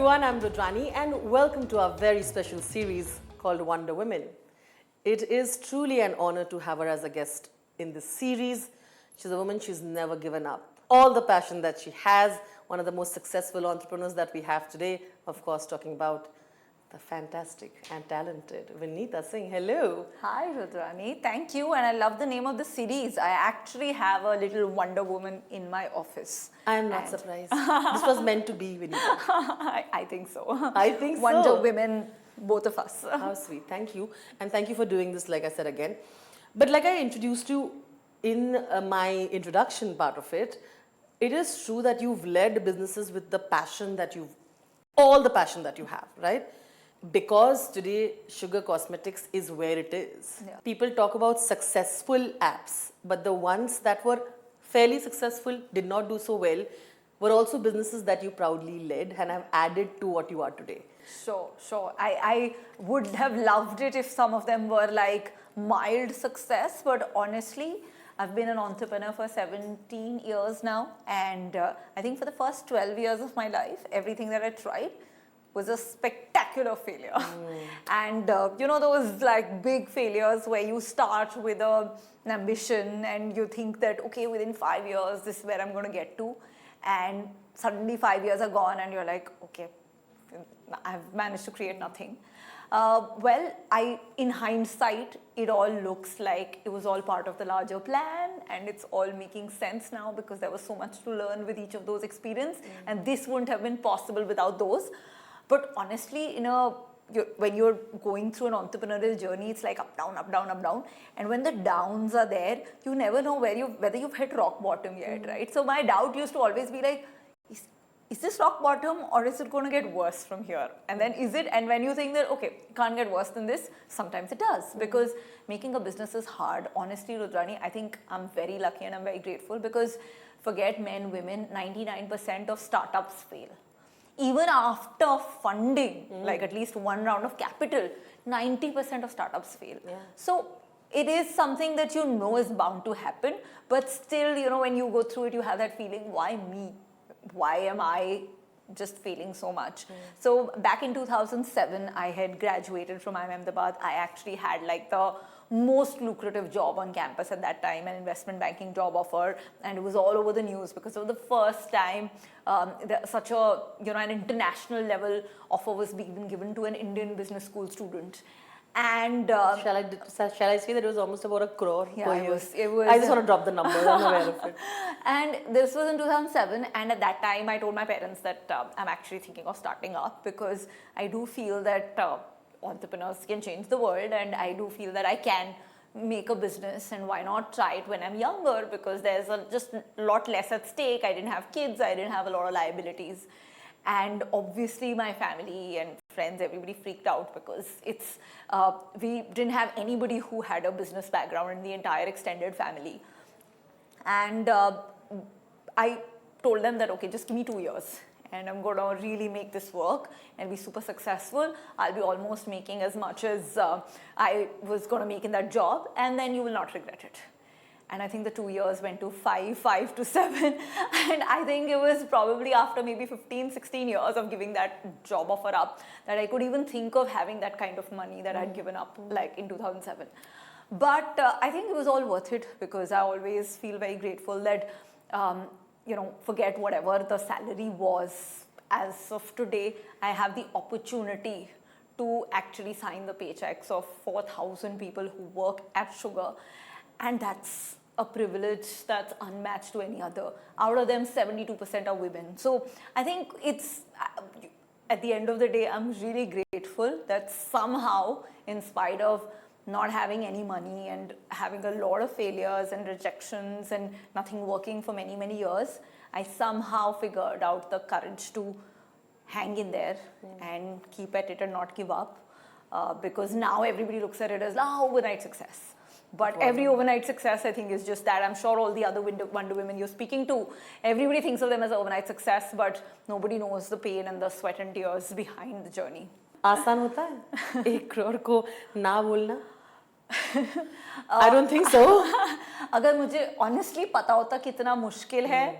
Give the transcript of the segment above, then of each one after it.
everyone, I'm Rudrani and welcome to our very special series called Wonder Women. It is truly an honor to have her as a guest in this series. She's a woman, she's never given up. All the passion that she has, one of the most successful entrepreneurs that we have today, of course talking about the fantastic and talented Vineeta Singh. Hello. Hi Rudrani, thank you, and I love the name of the series. I actually have a little Wonder Woman in my office. I am not surprised. This was meant to be, Vineeta. I think so. I think so. Wonder Women, both of us. How sweet. Thank you. And thank you for doing this, like I said again. But like I introduced you in my introduction part of it, it is true that you've led businesses with the passion that all the passion that you have, right? Because today sugar cosmetics is where it is. Yeah. People talk about successful apps, but the ones that were fairly successful, did not do so well, were also businesses that you proudly led and have added to what you are today. Sure. I would have loved it if some of them were like mild success, but honestly, I've been an entrepreneur for 17 years now, and I think for the first 12 years of my life, everything that I tried was a spectacular failure. And you know those like big failures where you start with an ambition and you think that, okay, within 5 years, this is where I'm going to get to. And suddenly 5 years are gone and you're like, okay, I've managed to create nothing. In hindsight, it all looks like it was all part of the larger plan, and it's all making sense now because there was so much to learn with each of those experiences, and this wouldn't have been possible without those. But honestly, when you're going through an entrepreneurial journey, it's like up, down, up, down, up, down. And when the downs are there, you never know whether you've hit rock bottom yet, right? So my doubt used to always be like, is this rock bottom or is it going to get worse from here? And then is it? And when you think that, okay, it can't get worse than this, sometimes it does. Because making a business is hard. Honestly, Rudrani, I think I'm very lucky and I'm very grateful because forget men, women, 99% of startups fail. Even after funding, like at least one round of capital, 90% of startups fail. Yeah. So it is something that you know is bound to happen, but still, when you go through it, you have that feeling, why me? Why am I just failing so much? So back in 2007, I had graduated from IIM Ahmedabad. I actually had like the most lucrative job on campus at that time, an investment banking job offer, and it was all over the news because for the first time such a an international level offer was being given to an Indian business school student. And shall I say that it was almost about 1 crore? Yeah, it was. I just want to drop the number. I'm aware of it. And this was in 2007, and at that time I told my parents that I'm actually thinking of starting up because I do feel that entrepreneurs can change the world, and I do feel that I can make a business, and why not try it when I'm younger, because there's just a lot less at stake. I didn't have kids, I didn't have a lot of liabilities. And obviously my family and friends, everybody freaked out because we didn't have anybody who had a business background in the entire extended family. And I told them that, okay, just give me 2 years and I'm going to really make this work and be super successful. I'll be almost making as much as I was going to make in that job, and then you will not regret it. And I think the 2 years went to 5 to 7. And I think it was probably after maybe 15, 16 years of giving that job offer up that I could even think of having that kind of money that I'd given up like in 2007. But I think it was all worth it because I always feel very grateful that, forget whatever the salary was. As of today, I have the opportunity to actually sign the paychecks of 4,000 people who work at Sugar. And that's a privilege that's unmatched to any other. Out of them, 72% are women. So I think it's, at the end of the day, I'm really grateful that somehow, in spite of not having any money and having a lot of failures and rejections and nothing working for many, many years, I somehow figured out the courage to hang in there and keep at it and not give up. Because now everybody looks at it as overnight success. But every overnight success, I think, is just that. I'm sure all the other Wonder Women you're speaking to, everybody thinks of them as overnight success, but nobody knows the pain and the sweat and tears behind the journey. आसान होता है 1 crore को ना बोलना? I don't think so. अगर मुझे honestly पता होता कितना मुश्किल है,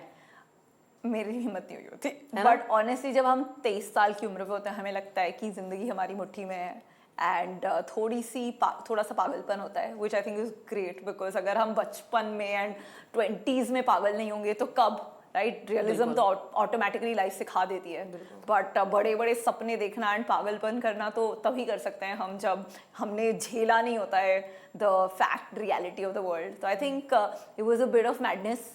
मेरी हिम्मत नहीं हुई होती. बट ऑनेस्टली जब हम 23 साल की उम्र पे होते हैं हमें लगता है कि ज़िंदगी हमारी मुट्ठी में है एंड थोड़ा सा पागलपन होता है which I think is great because अगर हम बचपन में एंड 20s में पागल नहीं होंगे तो कब राइट. रियलिज्म तो ऑटोमेटिकली लाइफ सिखा देती है बट बड़े बड़े सपने देखना एंड पागलपन करना तो तभी कर सकते हैं हम जब हमने झेला नहीं होता है the fact reality of the world. तो I think it was a bit of madness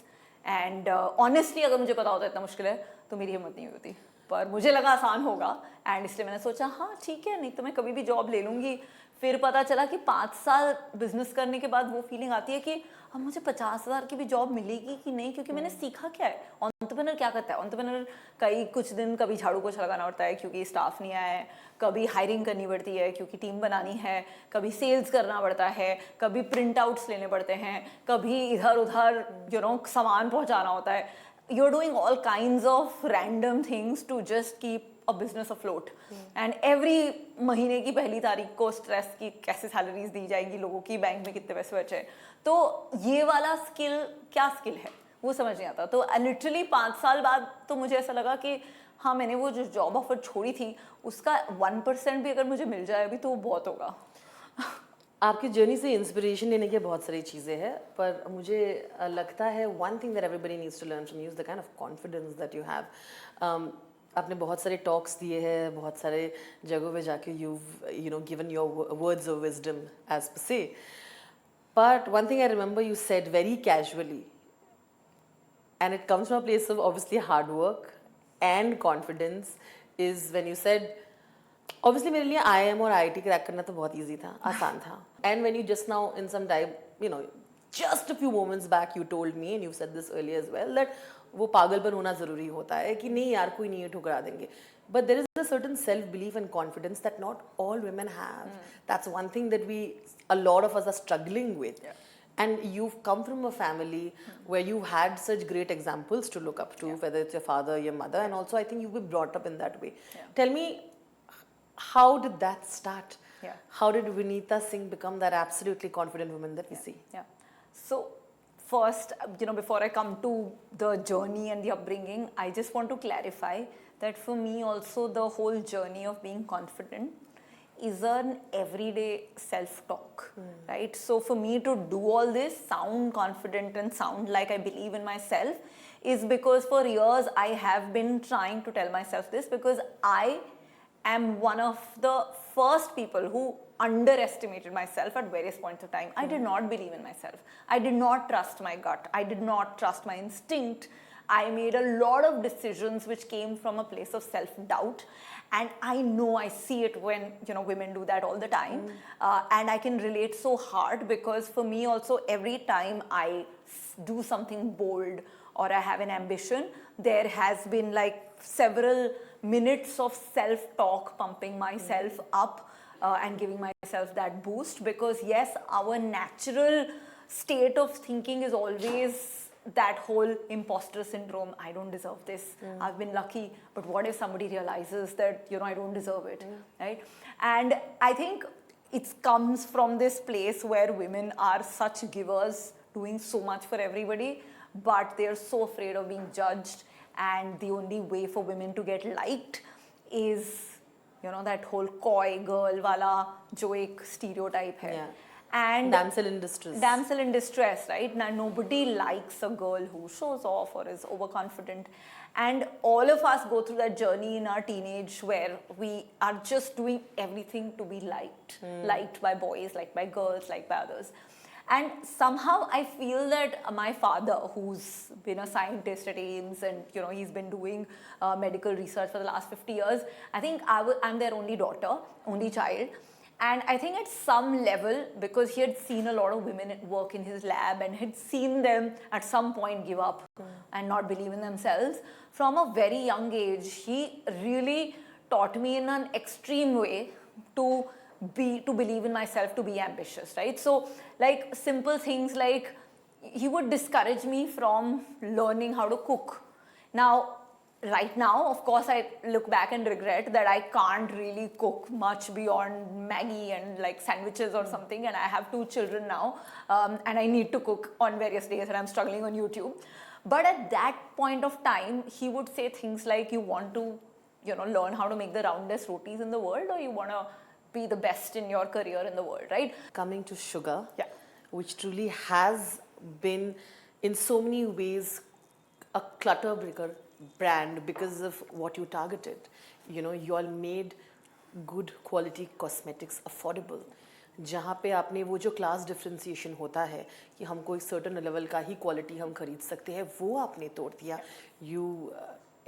and honestly अगर मुझे पता होता इतना मुश्किल है तो मेरी हिम्मत नहीं होती. पर मुझे लगा आसान होगा एंड इसलिए मैंने सोचा हाँ ठीक है नहीं तो मैं कभी भी जॉब ले लूँगी. फिर पता चला कि 5 साल बिजनेस करने के बाद वो फीलिंग आती है कि अब मुझे 50,000 की भी जॉब मिलेगी कि नहीं क्योंकि मैंने सीखा क्या है. एंटरप्रेन्योर क्या करता है. एंटरप्रेन्योर कई कुछ दिन कभी झाड़ू पोछा लगाना पड़ता है क्योंकि स्टाफ नहीं आया है, कभी हायरिंग करनी पड़ती है क्योंकि टीम बनानी है, कभी सेल्स करना पड़ता है, कभी प्रिंट आउट्स लेने पड़ते हैं, कभी इधर उधर सामान पहुँचाना होता है. You're doing all kinds of random things to just keep a business afloat. And every महीने की पहली तारीख को स्ट्रेस की कैसे सैलरीज दी जाएगी लोगों की, बैंक में कितने पैसे बचे. तो ये वाला स्किल क्या स्किल है वो समझ नहीं आता. तो लिटरली 5 साल बाद तो मुझे ऐसा लगा कि हाँ मैंने वो जो जॉब ऑफर छोड़ी थी उसका 1% भी अगर मुझे मिल जाए अभी तो वो बहुत होगा. आपकी जर्नी से इंस्पिरेशन लेने की बहुत सारी चीज़ें हैं पर मुझे लगता है one thing that everybody needs to learn from you is the kind of confidence that you have. आपने बहुत सारे टॉक्स दिए हैं, बहुत सारे जगहों पे जाके you know given your words of wisdom as per se. But one thing I remember you said very casually and it comes from a place of obviously hard work and confidence is when you said obviously मेरे लिए IIM और IIT crack करना तो बहुत easy था, आसान था. And when you just now in some time, you know, just a few moments back you told me and you said this earlier as well that वो पागलपन होना ज़रूरी होता है कि नहीं यार कोई नहीं है ठुकरा देंगे. But there is a certain self-belief and confidence that not all women have. That's one thing that a lot of us are struggling with. Yeah. And you've come from a family where you had such great examples to look up to, whether it's your father, your mother, and also I think you've been brought up in that way. Tell me, how did that start? How did Vineeta Singh become that absolutely confident woman that we see? So first, before I come to the journey and the upbringing, I just want to clarify that for me also the whole journey of being confident is an everyday self-talk, right? So for me to do all this, sound confident and sound like I believe in myself, is because for years I have been trying to tell myself this because I am one of the first people who underestimated myself at various points of time. I did not believe in myself. I did not trust my gut. I did not trust my instinct. I made a lot of decisions which came from a place of self-doubt. And I know I see it when women do that all the time, and I can relate so hard because for me also every time I do something bold or I have an ambition, there has been like several minutes of self-talk pumping myself up and giving myself that boost because yes, our natural state of thinking is always that whole imposter syndrome. I don't deserve this. I've been lucky, but what if somebody realizes that I don't deserve it, right? And I think it comes from this place where women are such givers, doing so much for everybody, but they're so afraid of being judged, and the only way for women to get liked is that whole coy girl wala jo ek stereotype hai. And damsel in distress, right? Now nobody likes a girl who shows off or is overconfident, and all of us go through that journey in our teenage where we are just doing everything to be liked by boys, liked by girls, liked by others. And somehow I feel that my father, who's been a scientist at AIMS and he's been doing medical research for the last 50 years, I think I'm their only daughter, only child. And I think at some level, because he had seen a lot of women work in his lab and had seen them at some point give up and not believe in themselves, from a very young age, he really taught me in an extreme way to believe in myself, to be ambitious, right? So like simple things like he would discourage me from learning how to cook. Now, right now, of course, I look back and regret that I can't really cook much beyond Maggie and like sandwiches or something, and I have 2 children now, and I need to cook on various days and I'm struggling on YouTube. But at that point of time, he would say things like, you want to, learn how to make the roundest rotis in the world, or you want to be the best in your career in the world, right? Coming to sugar, Yeah. which truly has been in so many ways a clutter breaker brand because of what you targeted. You all made good quality cosmetics affordable. जहाँ पे आपने वो जो class differentiation होता है कि हमको एक सर्टन लेवल का ही क्वालिटी हम खरीद सकते हैं, वो आपने तोड़ दिया. You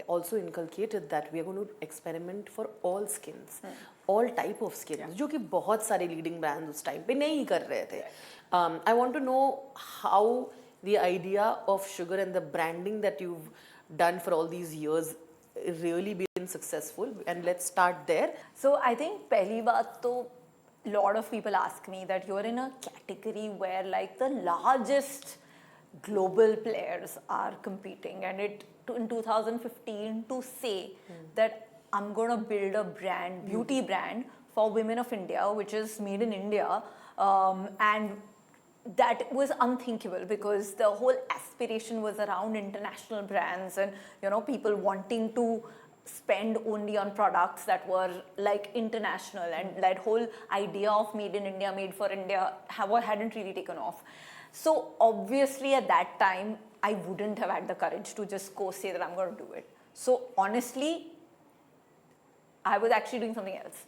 also inculcated that we are going to experiment for all skins, all type of skins, जो कि बहुत सारे leading brands उस time पे नहीं कर रहे थे. I want to know how the idea of sugar and the branding that you've done for all these years really been successful, and let's start there. So I think पहली बात तो a lot of people ask me that you're in a category where like the largest global players are competing, and in 2015 to say that I'm going to build a brand, beauty brand for women of India, which is made in India, and that was unthinkable because the whole aspiration was around international brands and people wanting to spend only on products that were like international, and that whole idea of made in India, made for India hadn't really taken off. So obviously at that time I wouldn't have had the courage to just go say that I'm going to do it. So honestly, I was actually doing something else.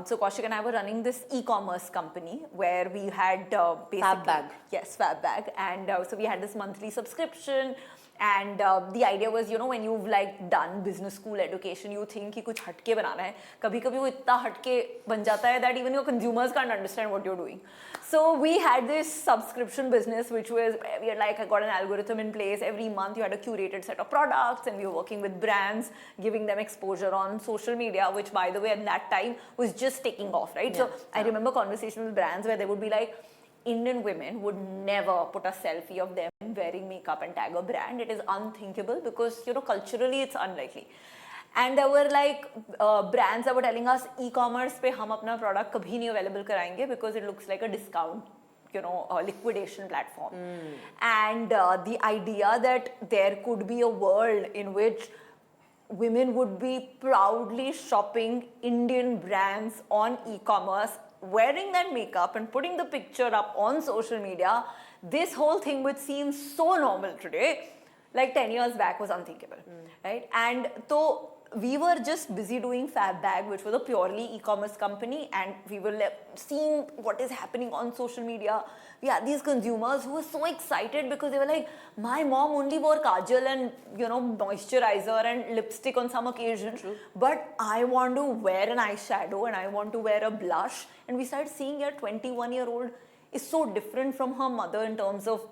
So Kaushik and I were running this e-commerce company where we had basically Fab Bag. Yes, Fab Bag, and so we had this monthly subscription. And the idea was, when you've like done business school education, you think कि कुछ हटके बनाना है. कभी-कभी वो इतना हटके बन जाता है that even your consumers can't understand what you're doing. So we had this subscription business, which was, we had like got an algorithm in place. Every month you had a curated set of products, and we were working with brands, giving them exposure on social media, which by the way at that time was just taking off, right? So I remember conversations with brands where they would be like, Indian women would never put a selfie of them wearing makeup and tag a brand. It is unthinkable because, culturally it's unlikely. And there were like brands that were telling us, e-commerce pe hum apna product kabhi nahi available karayenge because it looks like a discount, a liquidation platform. And the idea that there could be a world in which women would be proudly shopping Indian brands on e-commerce, wearing that makeup and putting the picture up on social media, this whole thing which seems so normal today, like 10 years back was unthinkable, right? And so we were just busy doing Fab Bag, which was a purely e-commerce company, and we were seeing what is happening on social media. We had these consumers who were so excited because they were like, my mom only wore kajal and moisturizer and lipstick on some occasion, but I want to wear an eyeshadow and I want to wear a blush. And we started seeing a 21-year-old is so different from her mother in terms of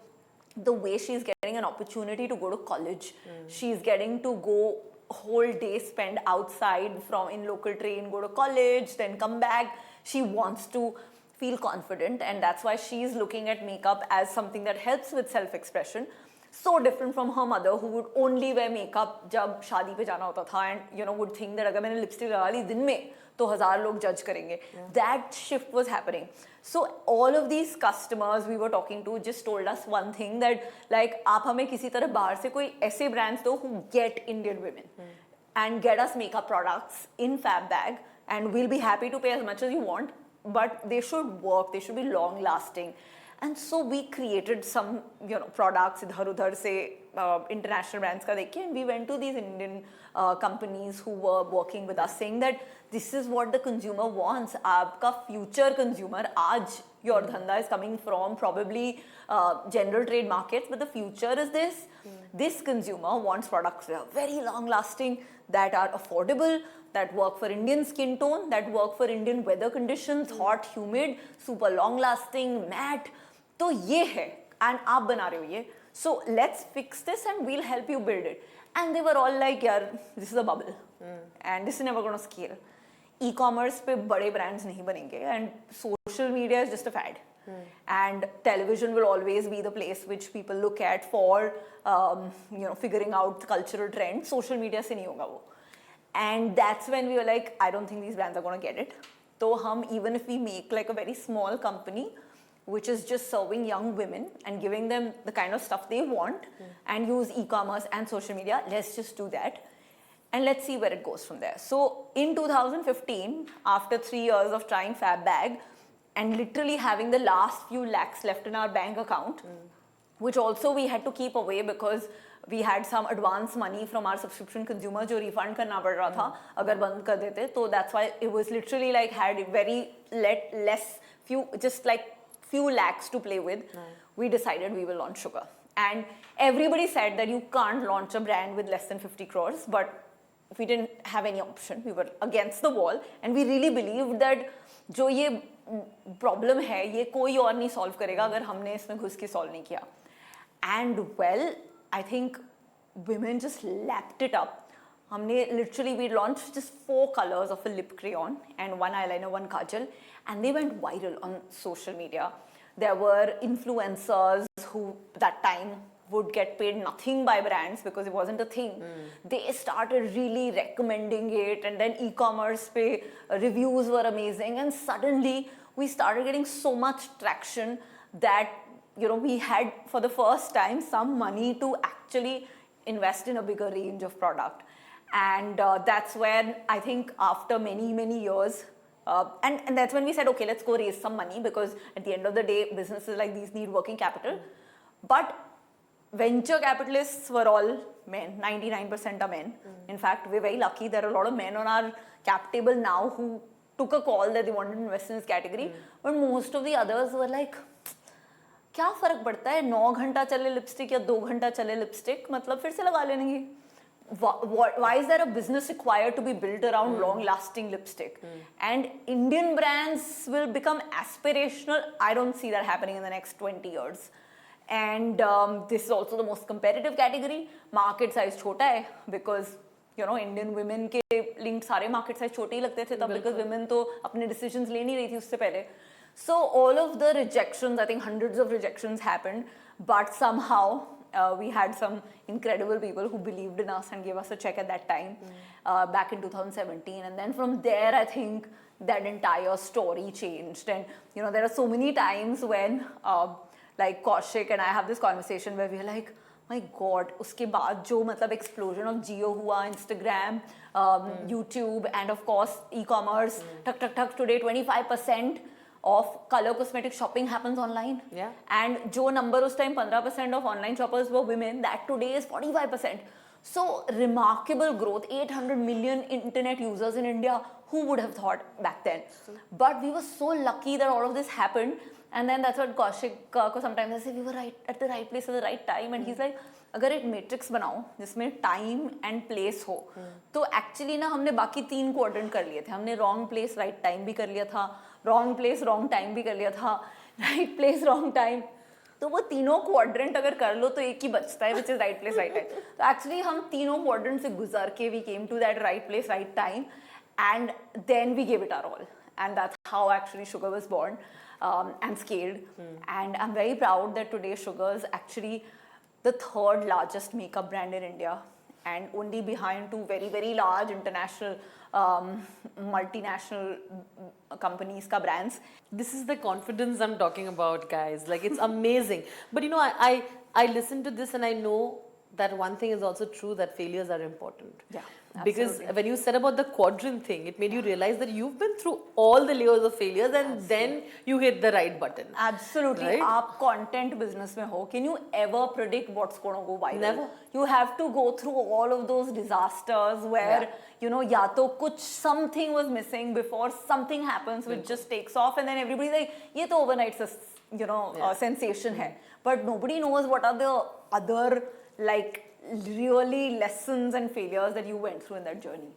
the way she's getting an opportunity to go to college. She's getting to go whole day spend outside in local train, go to college, then come back. She wants to feel confident, and that's why she's looking at makeup as something that helps with self-expression. So different from her mother, who would only wear makeup जब शादी पे जाना होता था, and would think that अगर मैंने lipstick लगा ली दिन में तो 1000 लोग judge करेंगे. That shift was happening. So all of these customers we were talking to just told us one thing, that like आप हमें किसी तरह बाहर से कोई ऐसे brands दो who get Indian women and get us makeup products in Fab Bag, and we'll be happy to pay as much as you want, but they should work, they should be long lasting. And so we created some products idhar udhar se international brands ka dekhe, and we went to these Indian companies who were working with us saying that this is what the consumer wants. Aapka future consumer, aaj your dhanda is coming from probably general trade markets, but the future is this. This consumer wants products that are very long lasting, that are affordable, that work for Indian skin tone, that work for Indian weather conditions, hot, humid, super long lasting, matte. तो ये है, and आप बना रहे हो ये, so let's fix this and we'll help you build it. And they were all like, यार, this is a bubble, and this is never going to scale. E-commerce पे बड़े brands नहीं बनेंगे, and social media is just a fad. And television will always be the place which people look at for figuring out cultural trends. Social media से नहीं होगा वो. And that's when we were like, I don't think these brands are going to get it. So even if we make like a very small company, which is just serving young women and giving them the kind of stuff they want and use e-commerce and social media. Let's just do that. And let's see where it goes from there. So in 2015, after 3 years of trying Fab Bag and literally having the last few lakhs left in our bank account, which also we had to keep away because we had some advance money from our subscription consumers जो refund करना पड़ रहा था अगर बंद कर देते. So that's why it was literally like had very less few, just like few lakhs to play with. We decided we will launch Sugar. And everybody said that you can't launch a brand with less than 50 crores, but we didn't have any option. We were against the wall and we really believed that जो ये problem है ये कोई और नहीं solve करेगा अगर हमने इसमें घुस के solve नहीं किया. And well, I think women just lapped it up. हमने literally we launched just 4 colors of a lip crayon and 1 eyeliner, 1 kajal, and they went viral on social media. There were influencers who that time would get paid nothing by brands because it wasn't a thing. They started really recommending it, and then e-commerce pay reviews were amazing, and suddenly we started getting so much traction that we had for the first time some money to actually invest in a bigger range of product. And that's when I think after many years, and that's when we said, okay, let's go raise some money, because at the end of the day, businesses like these need working capital. But venture capitalists were all men, 99% are men. In fact, we're very lucky. There are a lot of men on our cap table now who took a call that they wanted to invest in this category. But most of the others were like, क्या फर्क पड़ता है 9 घंटा चले lipstick या 2 घंटा चले lipstick, मतलब फिर से लगा लेंगे. Why is there a business required to be built around long-lasting lipstick? And Indian brands will become aspirational. I don't see that happening in the next 20 years. And this is also the most competitive category. Market size छोटा है because Indian women के linked सारे market size छोटे ही लगते थे तब, because women तो अपने decisions ले नहीं रही थी उससे पहले. So all of the rejections, I think hundreds of rejections happened, but somehow we had some incredible people who believed in us and gave us a check at that time, back in 2017. And then from there, I think that entire story changed. And there are so many times when like Kaushik and I have this conversation where we're like, my God, उसके बाद जो मतलब explosion of Jio हुआ, Instagram, YouTube, and of course e-commerce, ठक today 25% of color cosmetic shopping happens online. Yeah. And जो number उस time 15% of online shoppers were women, that today is 45%. So remarkable growth, 800 million internet users in India. Who would have thought back then? But we were so lucky that all of this happened. And then that's what Kaushik को sometimes I say, we were right at the right place at the right time. And he's like, अगर एक matrix बनाओ जिसमें time and place हो, तो actually ना हमने बाकी 3 quadrant कर लिए थे. हमने wrong place right time भी कर लिया था, wrong place wrong time भी कर लिया था, right place wrong time. तो वो तीनों quadrant अगर कर लो तो एक ही बचता है, which is right place right time. तो actually हम तीनों quadrant से गुजार के we came to that right place right time, and then we gave it our all. And that's how actually Sugar was born and scaled. And I'm very proud that today Sugar is actually the 3rd largest makeup brand in India, and only behind 2 very large international multinational companies ka brands. This is the confidence I'm talking about, guys. Like, it's amazing. But I listen to this and I know that one thing is also true, that failures are important. Yeah, because absolutely. when you said about the quadrant thing, it made you realize that you've been through all the layers of failures, and then you hit the right button. Absolutely. Right? आप content business में हो, can you ever predict what's going to go viral? Never. You have to go through all of those disasters where या तो कुछ something was missing before something happens which just takes off, and then everybody's like, ये तो overnight sensation है. But nobody knows what are the other like really lessons and failures that you went through in that journey.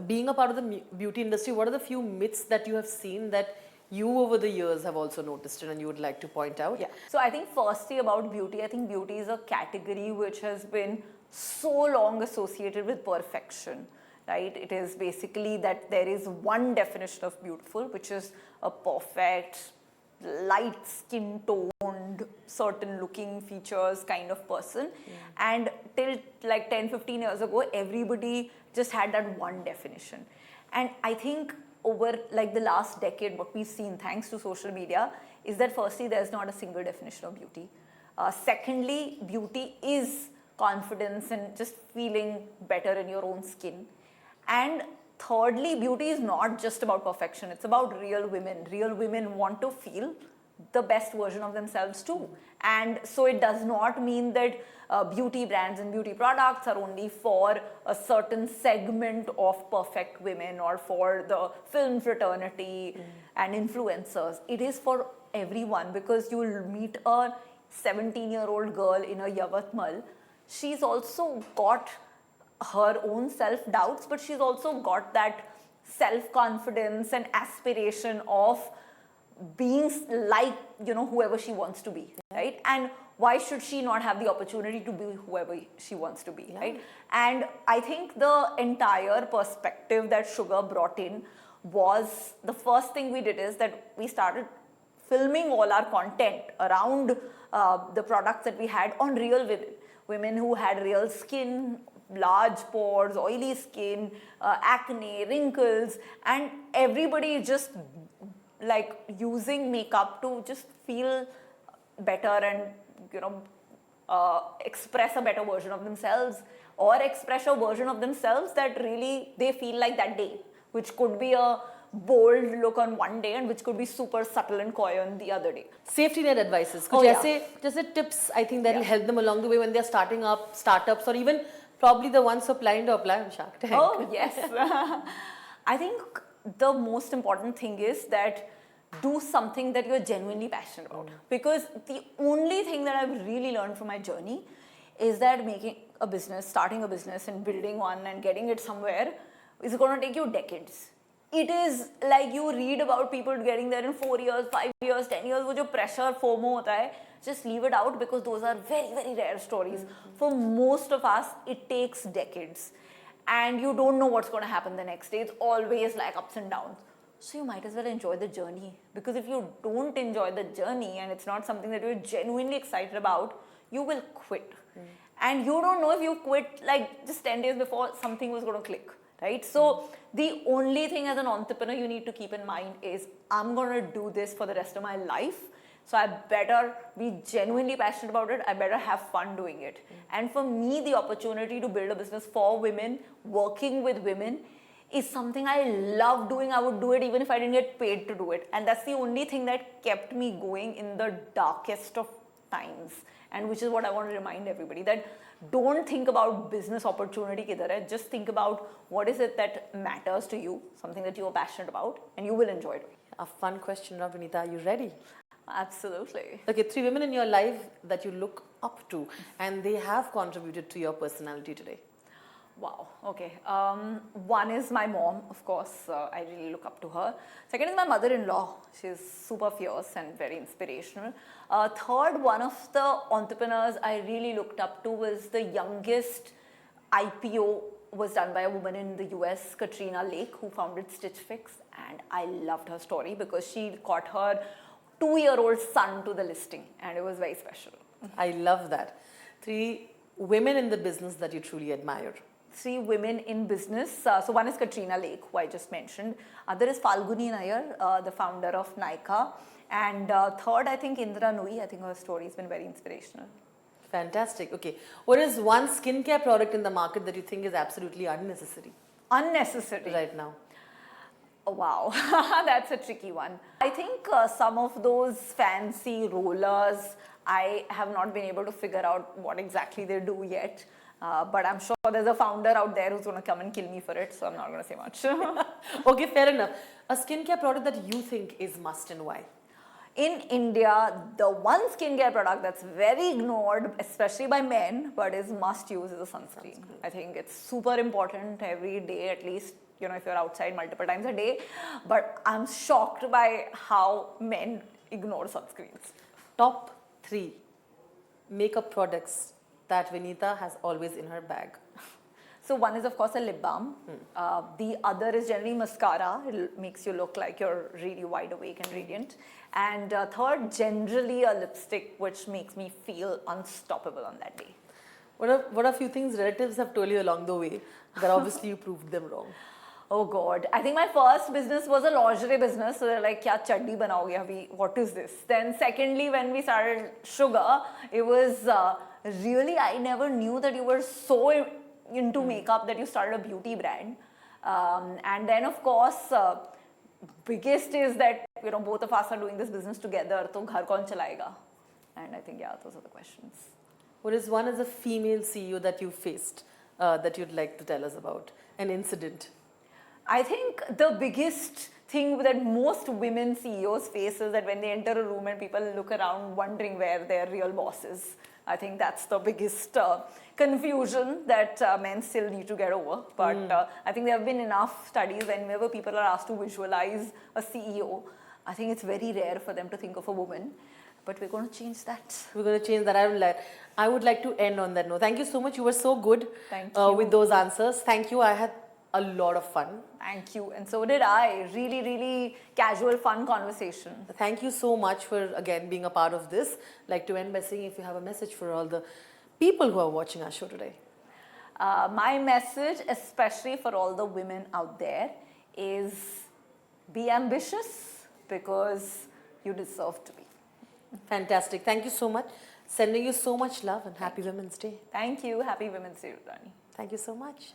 Being a part of the beauty industry, what are the few myths that you have seen that you over the years have also noticed and you would like to point out? Yeah. So I think firstly about beauty, I think beauty is a category which has been so long associated with perfection, right? It is basically that there is one definition of beautiful, which is a perfect, light skin toned, certain looking features kind of person. And till like 10-15 years ago, everybody just had that one definition. And I think over like the last decade, what we've seen thanks to social media is that firstly, there's not a single definition of beauty. Secondly, beauty is confidence and just feeling better in your own skin. And thirdly, beauty is not just about perfection. It's about real women. Real women want to feel the best version of themselves too. And so it does not mean that beauty brands and beauty products are only for a certain segment of perfect women or for the film fraternity and influencers. It is for everyone, because you will meet a 17-year-old girl in a Yavatmal. She's also got her own self-doubts, but she's also got that self-confidence and aspiration of being like, whoever she wants to be, right? And why should she not have the opportunity to be whoever she wants to be, right? And I think the entire perspective that Sugar brought in was, the first thing we did is that we started filming all our content around the products that we had on real women who had real skin, large pores, oily skin, acne, wrinkles, and everybody just like using makeup to just feel better and express a better version of themselves, or express a version of themselves that really they feel like that day, which could be a bold look on one day and which could be super subtle and coy on the other day. Safety net advices. Just tips, I think that will help them along the way when they're starting up startups, or even probably the ones who are planning to apply on Shark Tank. Oh, yes. I think the most important thing is that do something that you're genuinely passionate about. Because the only thing that I've really learned from my journey is that making a business, starting a business and building one and getting it somewhere is going to take you decades. It is like you read about people getting there in 4 years, 5 years, 10 years, wo jo pressure, FOMO hota hai, just leave it out, because those are very, very rare stories. For most of us, it takes decades. And you don't know what's going to happen the next day. It's always like ups and downs. So you might as well enjoy the journey, because if you don't enjoy the journey and it's not something that you're genuinely excited about, you will quit. And you don't know if you quit like just 10 days before something was going to click, right? So the only thing as an entrepreneur you need to keep in mind is, I'm going to do this for the rest of my life. So I better be genuinely passionate about it. I better have fun doing it. And for me, the opportunity to build a business for women, working with women, is something I love doing. I would do it even if I didn't get paid to do it. And that's the only thing that kept me going in the darkest of times. And which is what I want to remind everybody, that don't think about business opportunity kidhar hai. Just think about what is it that matters to you, something that you are passionate about, and you will enjoy it. A fun question now, Vineeta. Are you ready? Absolutely. Okay, 3 women in your life that you look up to and they have contributed to your personality today. Wow, okay. One is my mom, of course. I really look up to her. Second is my mother-in-law. She's super fierce and very inspirational. Third, one of the entrepreneurs I really looked up to was the youngest IPO was done by a woman in the US, Katrina Lake, who founded Stitch Fix. And I loved her story because she got her 2-year-old son to the listing, and it was very special. I love that. 3 women in the business that you truly admire. 3 women in business. So one is Katrina Lake, who I just mentioned. Other is Falguni Nair, the founder of Nykaa. And third, I think Indra Nui. I think her story has been very inspirational. Fantastic. Okay. What is one skincare product in the market that you think is absolutely unnecessary? Unnecessary? Right now. Oh, wow. That's a tricky one. I think some of those fancy rollers, I have not been able to figure out what exactly they do yet. But I'm sure there's a founder out there who's going to come and kill me for it, so I'm not going to say much. Okay, fair enough. A skincare product that you think is must and why? In India, the one skincare product that's very ignored, especially by men, but is must use, is a sunscreen. I think it's super important every day, at least, if you're outside multiple times a day. But I'm shocked by how men ignore sunscreens. Top 3 makeup products that Vineeta has always in her bag. So one is, of course, a lip balm. The other is generally mascara. It makes you look like you're really wide awake and radiant. And third, generally a lipstick, which makes me feel unstoppable on that day. What are a few things relatives have told you along the way that obviously you proved them wrong? Oh God, I think my first business was a lingerie business. So they're like, "Kya chaddi banaoge abhi? What is this?" Then secondly, when we started Sugar, it was really, I never knew that you were so into makeup that you started a beauty brand. And then of course, biggest is that both of us are doing this business together. So ghar kaun chalayega? And I think those are the questions. What is one as a female CEO that you faced that you'd like to tell us about? An incident. I think the biggest thing that most women CEOs face is that when they enter a room and people look around wondering where their real boss is. I think that's the biggest confusion that men still need to get over. But I think there have been enough studies whenever people are asked to visualize a CEO, I think it's very rare for them to think of a woman. But we're going to change that. We're going to change that. I would like to end on that note. Thank you so much. You were so good with those answers. Thank you. I had a lot of fun. Thank you. And so did I. Really, really casual, fun conversation. Thank you so much for, again, being a part of this. I'd like to end by saying if you have a message for all the people who are watching our show today. My message, especially for all the women out there, is be ambitious because you deserve to be. Fantastic. Thank you so much. Sending you so much love and happy Women's Day. Thank you. Happy Women's Day, Rudrani. Thank you so much.